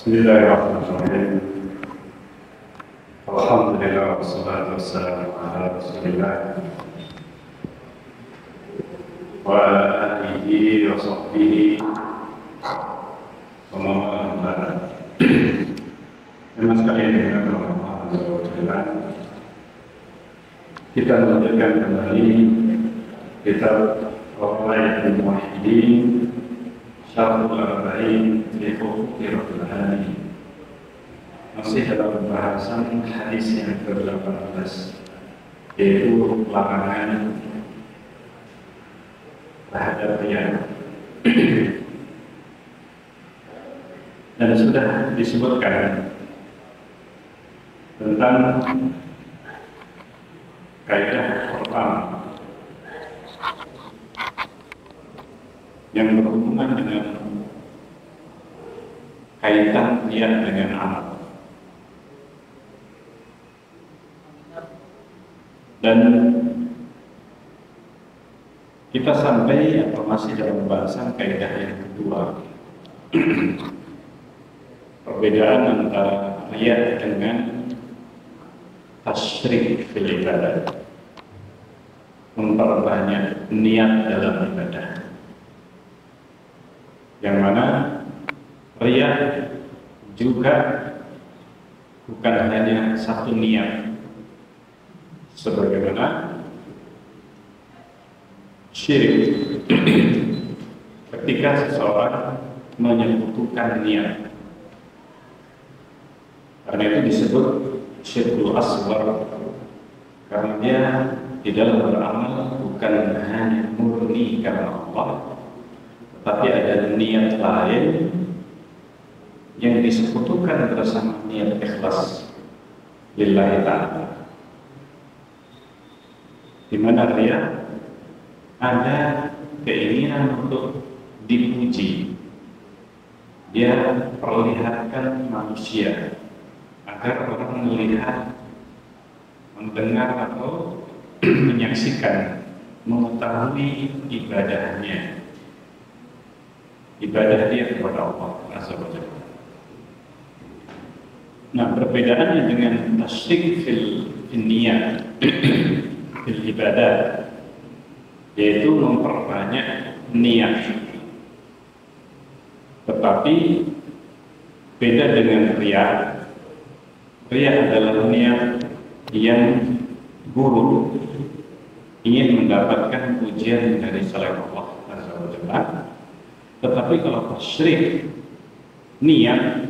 Bismillahirrahmanirrahim. Alhamdulillah wassalatu wassalamu ala Rasulillah wa ala alihi wa sahbihi wa man wala. Teman sekalian yang Allah Subhanahu, kita melanjutkan kembali kitab Qawaidul Muwahhidin Syarhul Arba'in fi Huquqi Rabbil Alamin. Masih dalam pembahasan hadis yang ke-18, yaitu larangan terhadap riya. Dan sudah disebutkan tentang kaidah pertama yang berhubungan dengan kaitan riya dengan amal. Dan kita sampai atau masih dalam pembahasan kaidah yang kedua, perbedaan antara riya dengan tasyrik fil ibadah, memperbanyak niat dalam ibadah. Yang mana riya juga bukan hanya satu niat, sebagaimana syirik ketika seseorang menyekutukan niat. Karena itu disebut syirkul asghar, karena dia di dalam beramal bukan hanya murni karena Allah, tetapi ada niat lain yang disekutukan bersama niat ikhlas lillahi ta'ala, di mana riya ada keinginan untuk dipuji. Dia perlihatkan manusia agar orang melihat, mendengar atau menyaksikan, mengetahui ibadahnya, ibadah dia kepada Allah Azza wa Jalla. Nah, perbedaannya dengan tasyrik fil niyat fil ibadah, yaitu memperbanyak niat. Tetapi beda dengan riya. Riya adalah niat yang buruk, ingin mendapatkan pujian dari selain Allah Azza wa Jalla. Tetapi kalau tasyrik, niat,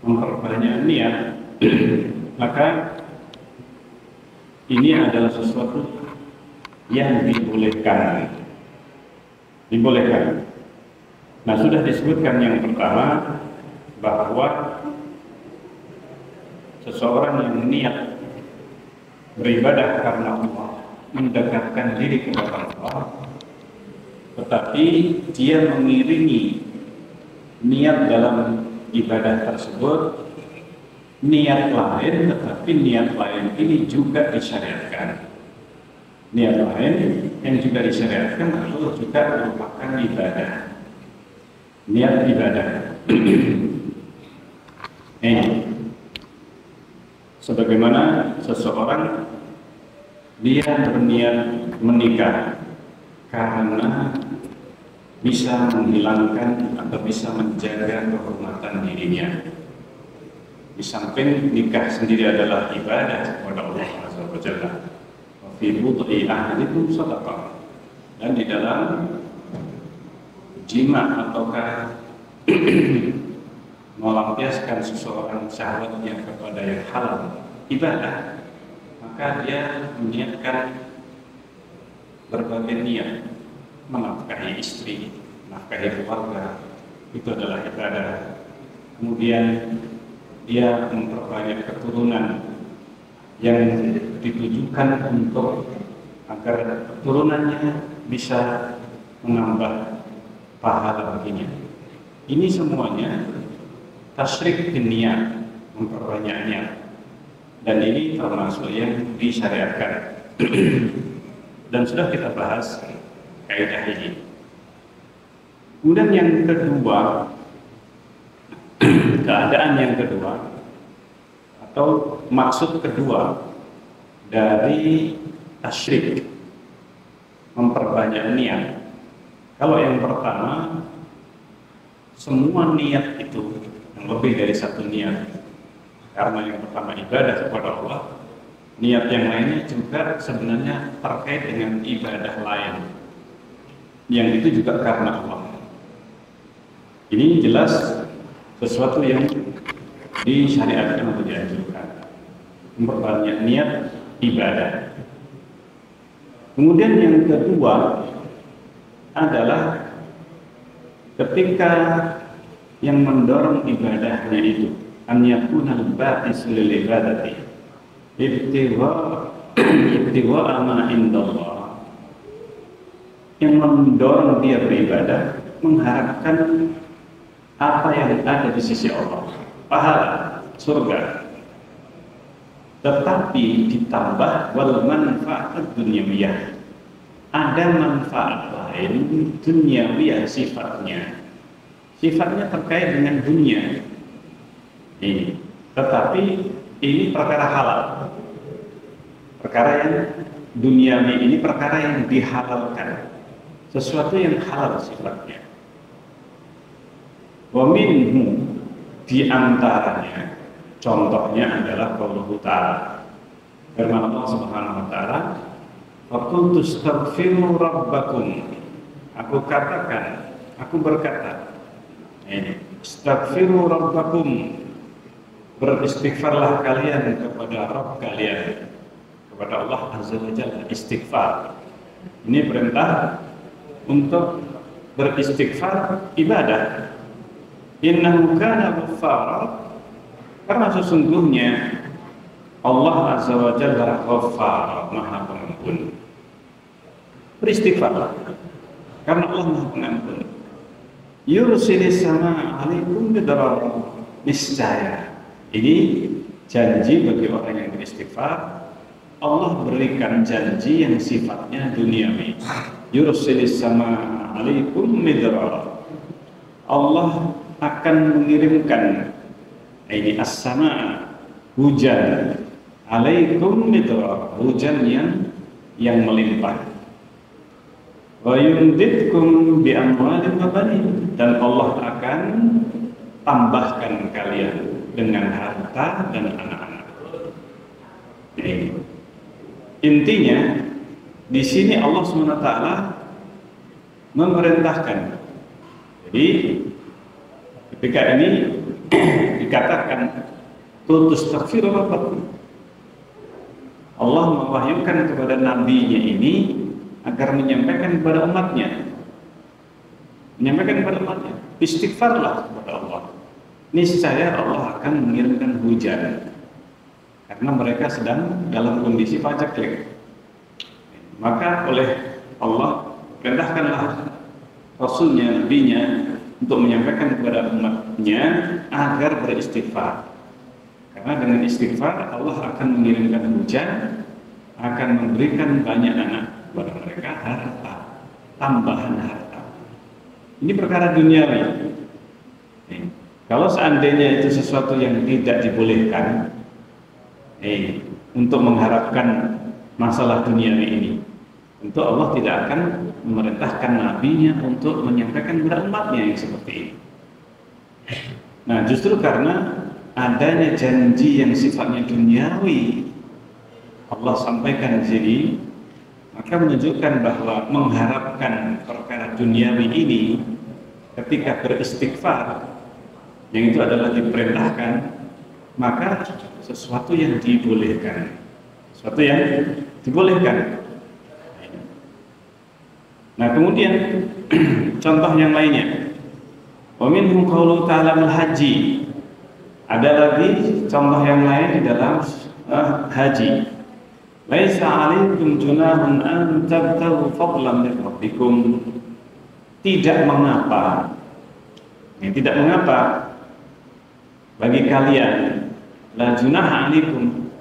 memperbanyak niat, maka ini adalah sesuatu yang dibolehkan. Nah, sudah disebutkan yang pertama bahwa seseorang yang niat beribadah karena Allah, mendekatkan diri kepada Allah, tetapi dia mengiringi niat dalam ibadah tersebut niat lain, tetapi niat lain ini juga disyariatkan. Niat lain yang juga disyariatkan atau juga merupakan ibadah. Niat ibadah. Sebagaimana seseorang dia berniat menikah karena bisa menghilangkan atau bisa menjaga kehormatan dirinya. Di samping nikah sendiri adalah ibadah kepada Allah Azza wa Jalla. Wa fi bud'i ahadikum shadaqah. Dan di dalam jima ataukah melampiaskan seseorang syahwatnya kepada yang halal, ibadah, maka dia meniatkan berbagai niat, menafkahi istri, menafkahi keluarga, itu adalah ibadah. Kemudian dia memperbanyak keturunan yang ditujukan untuk agar keturunannya bisa menambah pahala baginya. Ini semuanya tasyrik bin niat, memperbanyak niat, dan ini termasuk yang disyariatkan. Dan sudah kita bahas kaidah ini. Kemudian yang kedua, keadaan yang kedua atau maksud kedua dari tasyrik, memperbanyak niat. Kalau yang pertama, semua niat itu yang lebih dari satu niat. Karena yang pertama ibadah kepada Allah, niat yang lainnya juga sebenarnya terkait dengan ibadah lain, yang itu juga karena Allah. Ini jelas sesuatu yang disyariatkan atau dianjurkan, memperbanyak niat ibadah. Kemudian yang kedua adalah ketika yang mendorong ibadahnya itu an yakuna al-ba'is lil ibadati ibtigha ma indallah, yang mendorong dia beribadah mengharapkan apa yang ada di sisi Allah, pahala, surga, tetapi ditambah wal manfaat dunyawiyah, ada manfaat lain dunyawiyah, sifatnya terkait dengan dunia ini, tetapi ini perkara halal, perkara yang duniawi ini, perkara yang dihalalkan, sesuatu yang halal sifatnya. Wa minhu, di antaranya, contohnya adalah qauluhu ta'ala, firman Allah Subhanahu wa taala, faqultu astaghfiru rabbakum, aku berkata, astaghfiru rabbakum, beristighfarlah kalian kepada Rabb kalian, kepada Allah Azza wa Jalla. Istighfar ini perintah untuk beristighfar, ibadah. Innahu kana ghaffara, karena sesungguhnya Allah Azza wa Jalla Ghaffar, Maha Pengampun. Beristighfarlah karena Allah Maha Pengampun. Yursilis sama alaikum bidarar, niscaya ini janji bagi orang yang beristighfar, Allah berikan janji yang sifatnya duniawi. Yursilis sama alaikum bidarar, Allah akan mengirimkan ini as-sama, hujan, alaikum midrar, hujan yang melimpah. Wa yumditkum bi amwalin wa banin, dan Allah akan tambahkan kalian dengan harta dan anak-anak. Intinya di sini Allah SWT memerintahkan. Jadi ketika ini dikatakan tutus takfir rabbakum, Allah mewahyukan kepada nabinya ini agar menyampaikan kepada umatnya, istighfarlah kepada Allah, niscaya Allah akan mengirimkan hujan, karena mereka sedang dalam kondisi paceklik. Maka oleh Allah perintahkanlah Rasulnya, nabinya, untuk menyampaikan kepada umatnya agar beristighfar, karena dengan istighfar Allah akan mengirimkan hujan, akan memberikan banyak anak kepada mereka, harta, tambahan harta. Ini perkara duniawi. Kalau seandainya itu sesuatu yang tidak dibolehkan, untuk mengharapkan masalah duniawi ini, tentu Allah tidak akan memerintahkan nabinya untuk menyampaikan kepada umatnya yang seperti ini. Nah, justru karena adanya janji yang sifatnya duniawi Allah sampaikan di sini, maka menunjukkan bahwa mengharapkan perkara duniawi ini ketika beristighfar, yang itu adalah diperintahkan, maka sesuatu yang dibolehkan, Nah, kemudian contoh yang lainnya, wa minhum qaulu ta'ala al-haji, ada lagi contoh yang lain di dalam haji. Laisa 'alaikum junahun an tabtaghu fadlan min rabbikum, tidak mengapa bagi kalian, la junaha 'alaikum,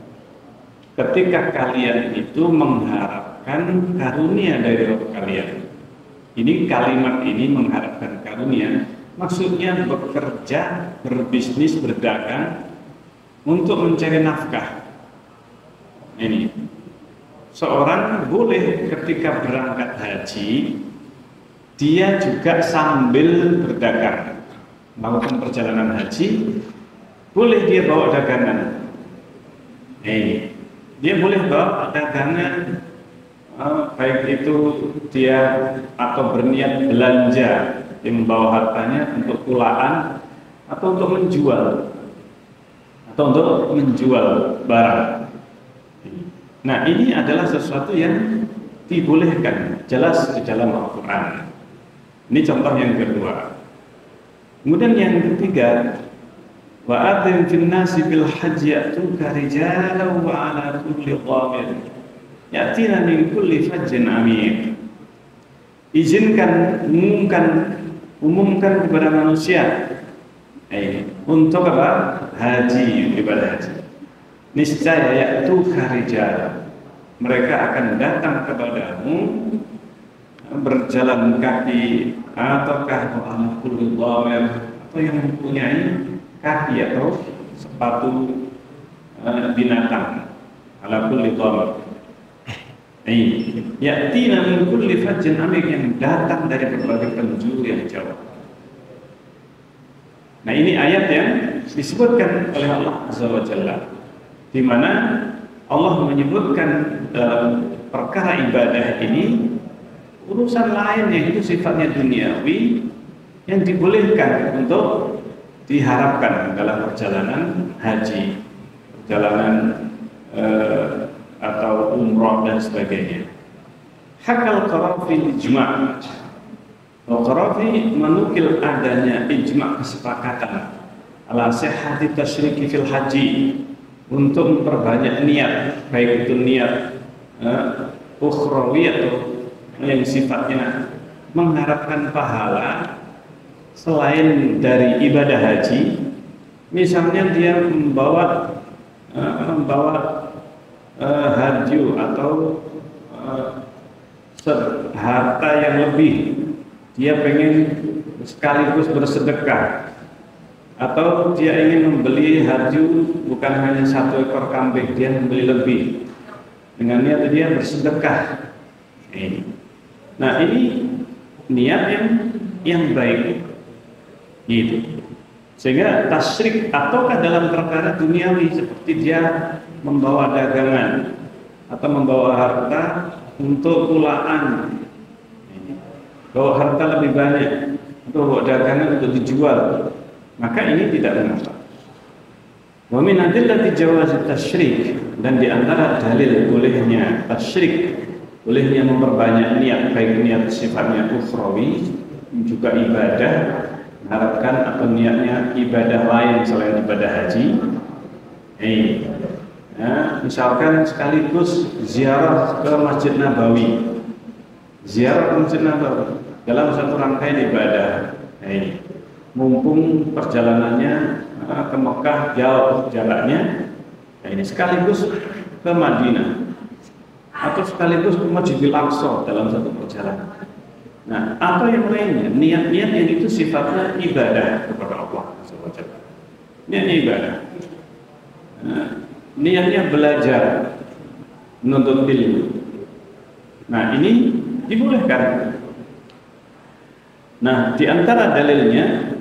ketika kalian itu mengharapkan karunia dari Rabb kalian. Ini kalimat ini mengharapkan karunia maksudnya bekerja, berbisnis, berdagang untuk mencari nafkah. Ini seorang boleh ketika berangkat haji dia juga sambil berdagang, melakukan perjalanan haji, boleh dia bawa dagangan. Dia boleh bawa dagangan, baik itu dia atau berniat belanja, dia membawa hartanya untuk kulaan atau untuk menjual, barang. Nah, ini adalah sesuatu yang dibolehkan, jelas di dalam Al-Quran. Ini contoh yang kedua. Kemudian yang ketiga, wa adzim fin nasi bil hajji ya'tuka rijalan wa 'ala kulli dhamir ya'tina min kulli fajjin amik. Izinkan, umumkan kepada manusia untuk apa? Haji, ibadah haji. Niscaya ya'tuka rijalan, mereka akan datang kepadamu berjalan kaki ataukah ala kulli dhamir, atau yang mempunyai kaki atau sepatu binatang, ala kulli dhamir. Ya'tina min kulli fajjin amik, yang datang dari berbagai penjuru yang jauh. Nah, ini ayat yang disebutkan oleh Allah Azza wa Jalla, di mana Allah menyebutkan perkara ibadah ini urusan lain yang itu sifatnya duniawi yang dibolehkan untuk diharapkan dalam perjalanan haji, perjalanan atau umroh dan sebagainya. Hakal Qarafi ijma'. Qarafi menukil adanya ijma' kesepakatan ala sihhati tasyriki fil haji, untuk memperbanyak niat, baik itu niat ukhrawi atau yang sifatnya mengharapkan pahala selain dari ibadah haji. Misalnya dia membawa hadyu atau harta yang lebih, dia pengen sekaligus bersedekah, atau dia ingin membeli hadyu bukan hanya 1 ekor kambing, dia membeli lebih dengan niat dia bersedekah. Nah, ini niat yang baik gitu. Sehingga tasyrik ataukah dalam perkara duniawi seperti dia membawa dagangan atau membawa harta untuk kulaan, bawa harta lebih banyak untuk bawa dagangan untuk dijual, maka ini tidak mengapa. Wa min adillati jawazi tasyrik, dan di antara dalil bolehnya tasyrik, bolehnya memperbanyak niat, baik niat sifatnya ukhrawi juga ibadah, mengharapkan atau niatnya ibadah lain selain ibadah haji. Misalkan sekaligus ziarah ke Masjid Nabawi, ziarah ke Masjid Nabawi dalam satu rangkaian ibadah. Mumpung perjalanannya ke Mekah jauh jaraknya, ini sekaligus ke Madinah atau sekaligus ke Masjidil Aqsa dalam satu perjalanan. Nah, atau yang lainnya, niat-niat yang itu sifatnya ibadah kepada Allah SWT. Niatnya ibadah. Niatnya belajar, menuntut ilmu. Nah, ini dibolehkan. Nah, di antara dalilnya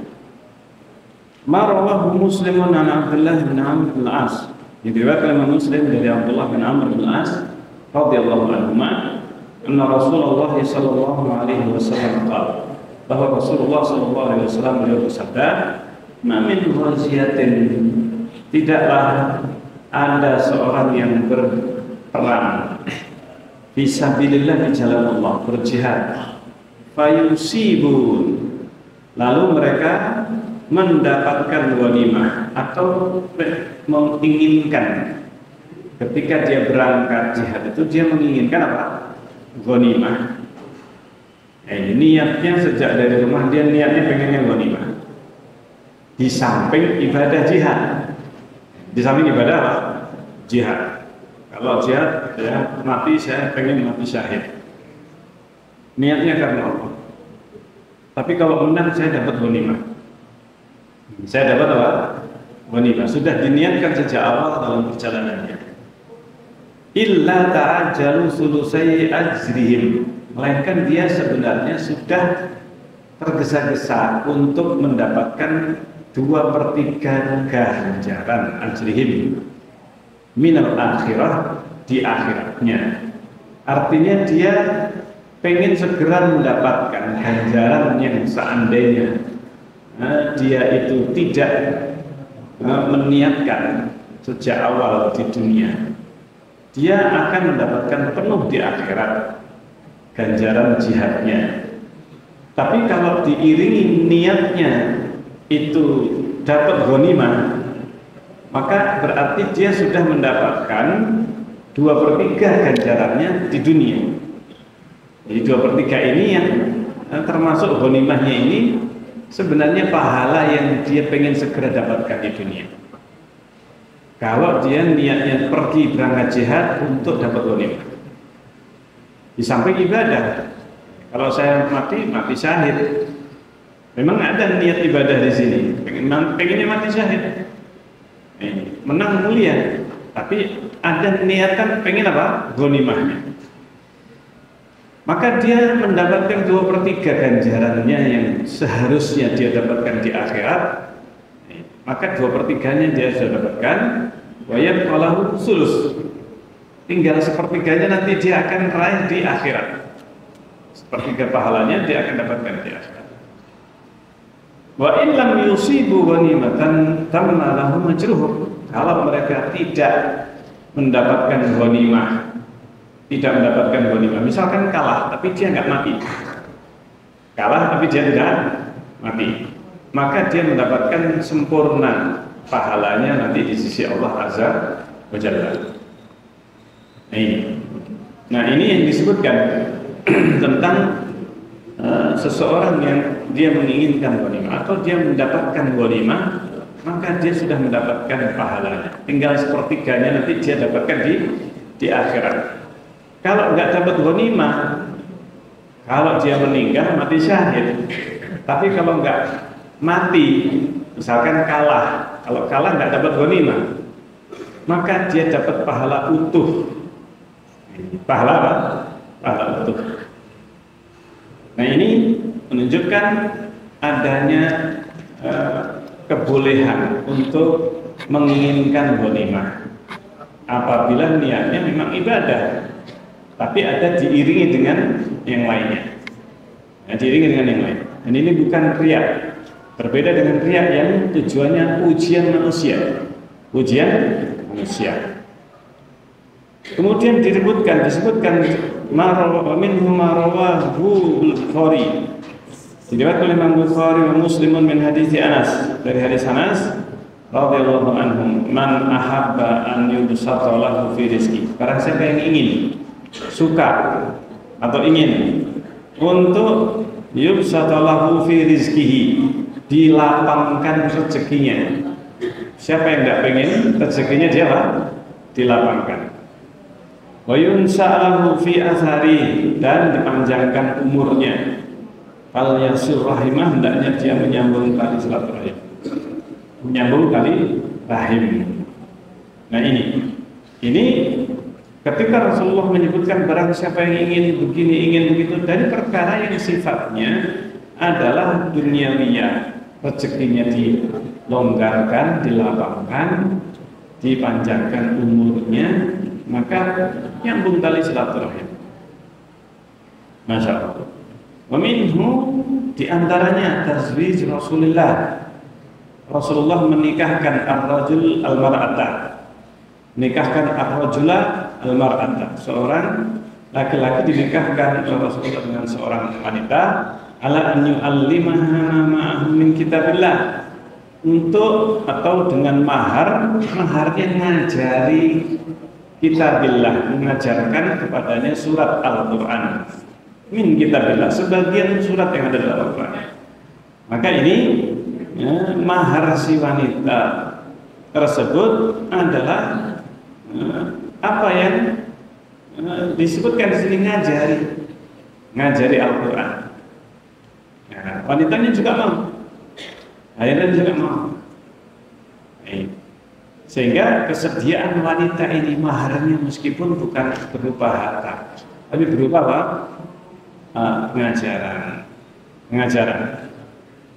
Marawahu Muslimun an Abdullah bin Amr bin As, diriwayatkan oleh Muslim dari Abdullah bin Amr bin As radhiyallahu anhuma, anna Rasulullah sallallahu alaihi wasallam qala, bahwa Rasulullah sallallahu alaihi wasallam beliau bersabda, "Ma min ghaziyatin, tidaklah ada seorang yang berperang fisabilillah, di jalan Allah, berjihad, fayusibun, lalu mereka mendapatkan ghanimah atau menginginkan, ketika dia berangkat jihad itu dia menginginkan apa? Ghanimah. Niatnya sejak dari rumah dia niatnya pengennya ghanimah. Di samping ibadah jihad, di samping ibadah apa? Jihad. Kalau jihad ya mati, saya pengen mati syahid. Niatnya karena Allah. tapi kalau menang saya dapat ghanimah. Saya dapat apa? Ghanimah. Sudah diniatkan sejak awal dalam perjalanannya. Illa ta'ajjalu sulusai ajrihim, melainkan dia sebenarnya sudah tergesa-gesa untuk mendapatkan 2/3 ganjaran ajrihim minal akhirah, di akhiratnya. Artinya dia pengen segera mendapatkan ganjaran yang seandainya dia itu tidak meniatkan sejak awal di dunia, dia akan mendapatkan penuh di akhirat ganjaran jihadnya. Tapi kalau diiringi niatnya itu dapat ghanimah, maka berarti dia sudah mendapatkan 2/3 ganjarannya di dunia. Jadi 2/3 ini yang termasuk ghanimahnya ini sebenarnya pahala yang dia pengen segera dapatkan di dunia. Kalau dia niatnya pergi berangkat jihad untuk dapat ghanimah, di samping ibadah. Kalau saya mati syahid. Memang ada niat ibadah di sini. Pengennya mati syahid. Menang mulia, tapi ada niatan pengen apa? Ghanimahnya. Maka dia mendapatkan 2/3 ganjarannya yang seharusnya dia dapatkan di akhirat. Maka 2/3-nya dia sudah dapatkan. Wayat qalahu sulus. Tinggal 1/3-nya nanti dia akan raih di akhirat. 1/3 pahalanya dia akan dapatkan di akhirat. Wa in lam yusibu ghanimatan tamma lahum ajruhum. Kalau mereka tidak mendapatkan ghanimah, misalkan kalah tapi dia nggak mati, mati, maka dia mendapatkan sempurna pahalanya nanti di sisi Allah Azza wa Jalla. Nah ini yang disebutkan tentang seseorang yang dia menginginkan ghanimah atau dia mendapatkan ghanimah, maka dia sudah mendapatkan pahalanya. Tinggal 1/3-nya nanti dia dapatkan di akhirat. Kalau nggak dapat ghanimah, kalau dia meninggal mati syahid. Tapi kalau nggak mati, misalkan kalah, kalau kalah nggak dapat ghanimah, maka dia dapat pahala utuh. Pahala apa? Pahala utuh. Nah ini menunjukkan adanya kebolehan untuk menginginkan ghanimah apabila niatnya memang ibadah, tapi ada diiringi dengan yang lainnya. Diiringi dengan yang lain. Dan ini bukan riya. Berbeda dengan riya yang tujuannya ujian manusia. Kemudian disebutkan minhum rawahu Bukhari. Diriwayatkan oleh Imam Bukhari wa Muslimun min hadits Anas, dari hadis Anas radhiyallahu anhum, man ahabba an yubsata lahu fi rizqi. Barang siapa yang ingin, suka atau ingin untuk yubsata lahu fi rizqihi, dilapangkan rezekinya. Siapa yang tidak pengen rezekinya dia dilapangkan. Wa yunsa'ahu fi athari, dan dipanjangkan umurnya. Fal yasir rahimah, hendaknya dia menyambung tali silaturahim. Menyambung tali rahim. Nah ini ketika Rasulullah menyebutkan barang siapa yang ingin begini, ingin begitu, dari perkara yang sifatnya adalah duniawiyah, rezekinya dilonggarkan, dilapangkan, dipanjangkan umurnya, maka nyambung tali silaturahim. Masya Allah. Wa minhu, diantaranya tazwij Rasulullah menikahkan ar-rajul al-mar'ata, menikahkan ar-rajula al-mar'ata, seorang laki-laki dinikahkan oleh Rasulullah dengan seorang wanita, ala an yu'allimaha ma'ahu min kitabillah, untuk atau dengan maharnya ngajari kitabillah, mengajarkan kepadanya surat Al-Quran, min kitabillah, sebagian surat yang ada dalam Al-Quran. Maka ini mahar si wanita tersebut adalah apa yang disebutkan di sini, ngajari Al-Quran. Nah, Nah, wanitanya juga mau, akhirnya juga mau. Sehingga kesediaan wanita ini maharnya meskipun bukan berupa harta, tapi berupa apa? Pengajaran.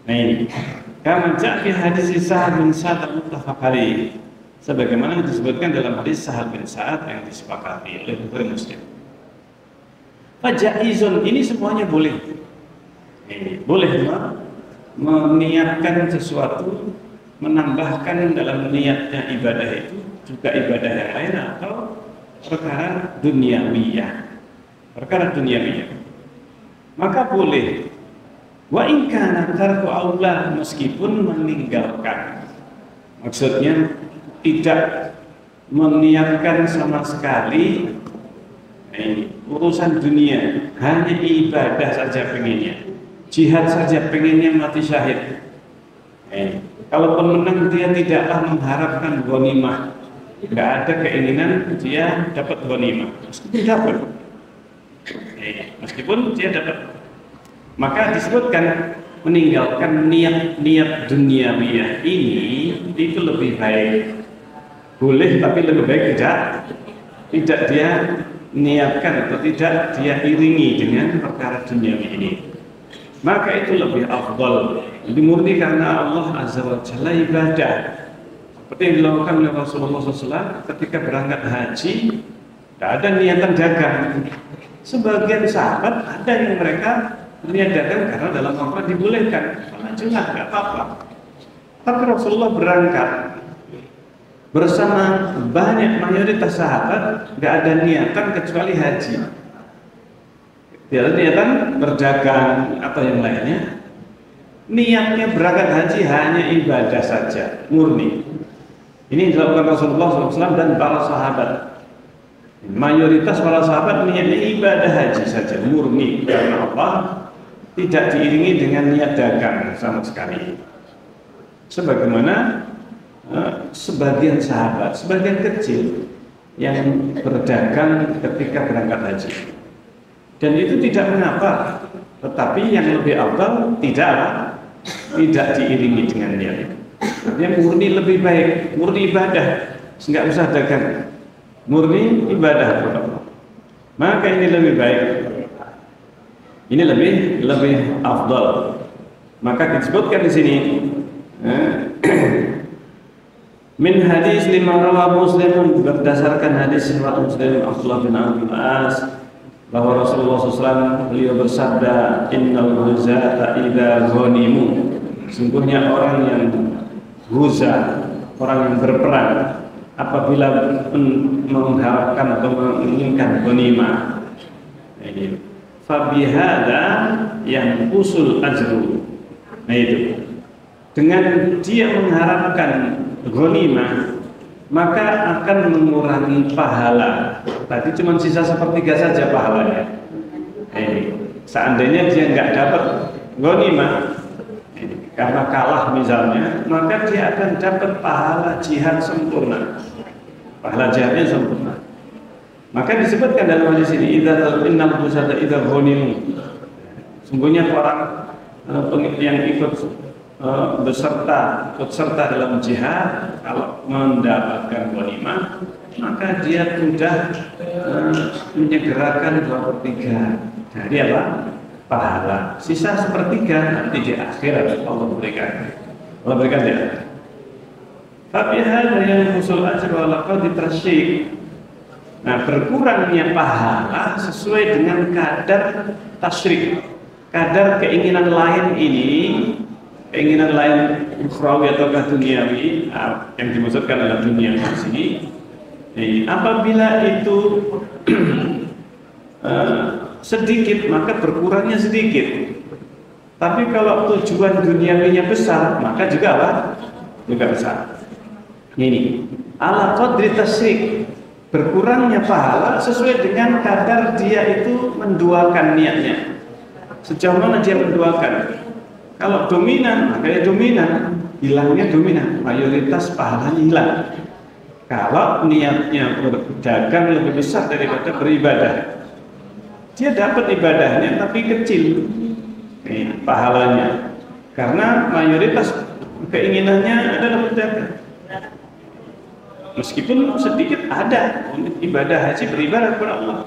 Nah ini, karena fi hadis Sa'ad bin Sa'ad muttafaq alaih, sebagaimana disebutkan dalam hadis Sa'ad bin Sa'ad yang disepakati oleh Bukhari Muslim. Fajaizun, ini semuanya boleh. Boleh meniatkan sesuatu, menambahkan dalam niatnya ibadah itu juga ibadah yang lain atau perkara duniawiyah. Maka boleh. Wa in kana tarku aula, meskipun meninggalkan. Maksudnya tidak meniatkan sama sekali urusan dunia, hanya ibadah saja pengennya, jihad saja pengennya mati syahid. Kalaupun menang dia tidaklah mengharapkan ghanimah, nggak ada keinginan dia dapat ghanimah, meskipun dia dapat. Maka disebutkan meninggalkan niat duniawiyah ini itu lebih baik. Boleh, tapi lebih baik tidak dia niatkan atau tidak dia iringi dengan perkara duniawi ini. Maka itu lebih afdal, lebih murni karena Allah Azza wa Jalla ibadah. Seperti yang dilakukan oleh Rasulullah SAW ketika berangkat haji, tidak ada niatan dagang. Sebagian sahabat ada yang mereka niat dagang karena dalam umrah dibolehkan, jelas nggak apa-apa. Tapi Rasulullah berangkat bersama banyak mayoritas sahabat, nggak ada niatan kecuali haji. Tidak ada niatan berdagang atau yang lainnya. Niatnya berangkat haji hanya ibadah saja, murni. Ini dilakukan Rasulullah SAW dan para sahabat. Mayoritas para sahabat niatnya ibadah haji saja, murni karena Allah, tidak diiringi dengan niat dagang sama sekali. Sebagaimana sebagian sahabat, sebagian kecil yang berdagang ketika berangkat haji. Dan itu tidak mengapa, tetapi yang lebih afdal tidak diiringi dengan niat. Artinya murni lebih baik, murni ibadah, nggak usah dagang, murni ibadah kepada Allah. Maka ini lebih baik. Ini lebih afdal. Maka disebutkan di sini min hadis lima rawa Muslim, berdasarkan hadis riwayat Muslim Abdullah bin Amr bin As bahwa Rasulullah SAW beliau bersabda, innal huzata idza ghanimu, sungguhnya orang yang huza, orang yang berperang apabila mengharapkan atau menginginkan ghanimah, fabihada yang usul ajru. Nah itu, dengan dia mengharapkan ghanimah maka akan mengurangi pahala. Tadi cuma sisa sepertiga saja pahalanya. Seandainya dia nggak dapat ghanimah karena kalah misalnya, maka dia akan dapat pahala jihad sempurna, pahala jihadnya sempurna. Maka disebutkan dalam hadis ini, innal huzata idza ghanimu, sungguhnya orang yang ikut serta dalam jihad, kalau mendapatkan ghanimah maka dia sudah menyegerakan 2/3 dari apa? Pahala. Sisa 1/3 nanti di akhirat Allah berikan. Allah berikan dia. Tapi hal yang usul ajr wa laqad tasyik. Nah, berkurangnya pahala sesuai dengan kadar tasyrik, kadar keinginan lain ini, keinginan lain ukhrawi atau duniawi, yang dimaksudkan adalah dunia di sini. Apabila itu sedikit, maka berkurangnya sedikit. Tapi kalau tujuan duniawinya besar, maka juga apa? Juga besar. Ini ala qadri tasyrik, berkurangnya pahala sesuai dengan kadar dia itu menduakan niatnya. Sejauh mana dia menduakan? Kalau dominan, maka ya dominan, hilangnya dominan, mayoritas pahalanya hilang. Kalau niatnya berdagang lebih besar daripada beribadah, dia dapat ibadahnya tapi kecil pahalanya, karena mayoritas keinginannya adalah berdagang. Meskipun sedikit ada ibadah haji, beribadah kepada Allah.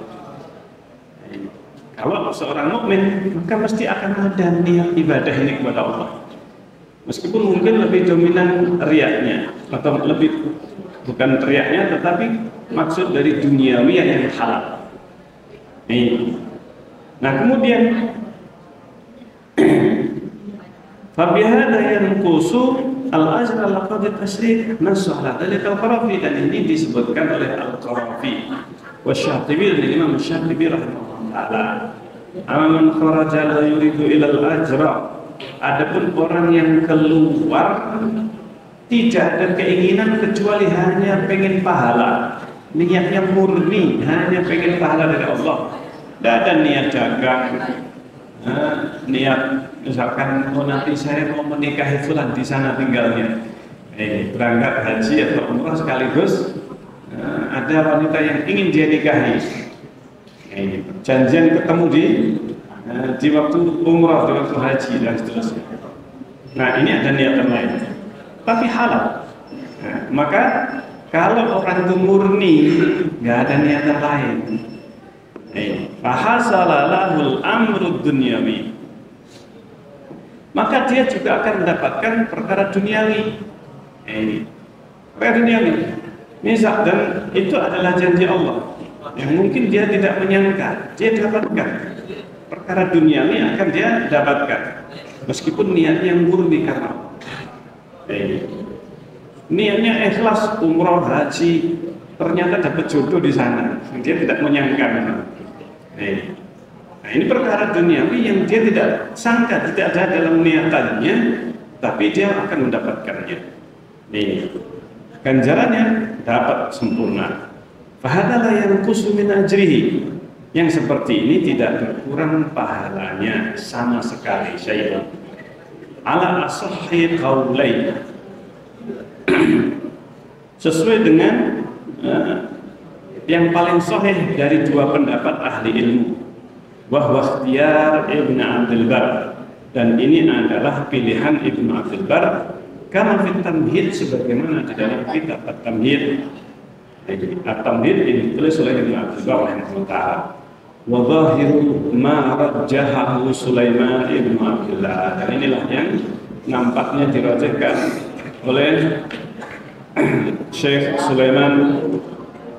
Kalau seorang mukmin maka mesti akan ada niat ibadah ini kepada Allah. Meskipun mungkin lebih dominan riaknya, atau lebih bukan riaknya tetapi maksud dari duniawi yang halal. Nah kemudian fabihada yanqusu al-ajra laqad at-tashrik nasu ala dzalika al-Qarafi, dan ini disebutkan oleh Al-Qarafi wa Syatibi dan Imam Syatibi rahimahullah taala. Aman kharaja la yuridu ila al-ajra, adapun orang yang keluar tidak ada keinginan kecuali hanya pengen pahala, niatnya murni hanya pengen pahala dari Allah, tidak ada niat dagang, niat misalkan nanti saya mau menikahi fulan di sana tinggalnya, berangkat haji atau umrah sekaligus ada wanita yang ingin dia nikahi, janjian ketemu di waktu umrah, di waktu haji dan seterusnya. Nah ini ada niatan lain tapi halal. Maka kalau orang itu murni nggak ada niatan lain, fahasalalahul amrud dunyawi, maka dia juga akan mendapatkan perkara duniawi. Perkara duniawi, misal, dan itu adalah janji Allah yang mungkin dia tidak menyangka dia dapatkan. Perkara duniawi akan dia dapatkan meskipun niatnya murni karena Allah. Niatnya ikhlas umroh haji, ternyata dapat jodoh di sana, dia tidak menyangka. Nah ini perkara duniawi yang dia tidak sangka, tidak ada dalam niatannya, tapi dia akan mendapatkannya. Ganjarannya dapat sempurna. Fahadalah yang kusumin ajrihi, yang seperti ini tidak berkurang pahalanya sama sekali. Syai'un ala asahhi qaulain, sesuai dengan yang paling sahih dari dua pendapat ahli ilmu, wahwa ikhtiyar Ibn Abdul Bar, dan ini adalah pilihan Ibn Abdul Bar, karena fit tamhid, sebagaimana di dalam kitab at-tamhid. At-tamhid ini ditulis oleh Ibn Abdul Bar rahimahullah. Wa zahiru ma rajjahahu Sulaiman ibn Abdullah, dan inilah yang nampaknya dirajahkan oleh Syekh Sulaiman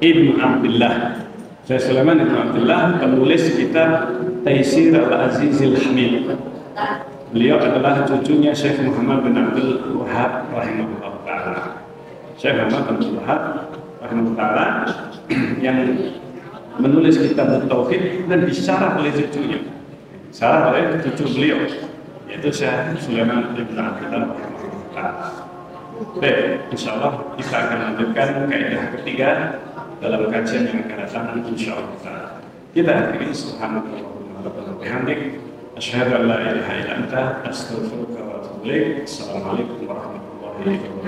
ibn Abdullah. Syekh Sulaiman ibn Abdullah penulis kitab Taisir al-Azizil Hamid. Beliau adalah cucunya Syekh Muhammad bin Abdul Wahab rahimahullah ta'ala. Syekh Muhammad bin Abdul Wahab rahimahullah ta'ala yang menulis kitab Tauhid dan disyarah oleh cucunya, syarah oleh cucu beliau, yaitu Syekh Sulaiman ibn Abdullah. Baik, insyaallah kita akan lanjutkan kaidah ketiga dalam kajian yang akan datang insyaallah. Kita akhiri subhanallah wa bihamdik, asyhadu an la ilaha illa anta, astaghfiruka wa atubu ilaik. Assalamualaikum warahmatullahi wabarakatuh.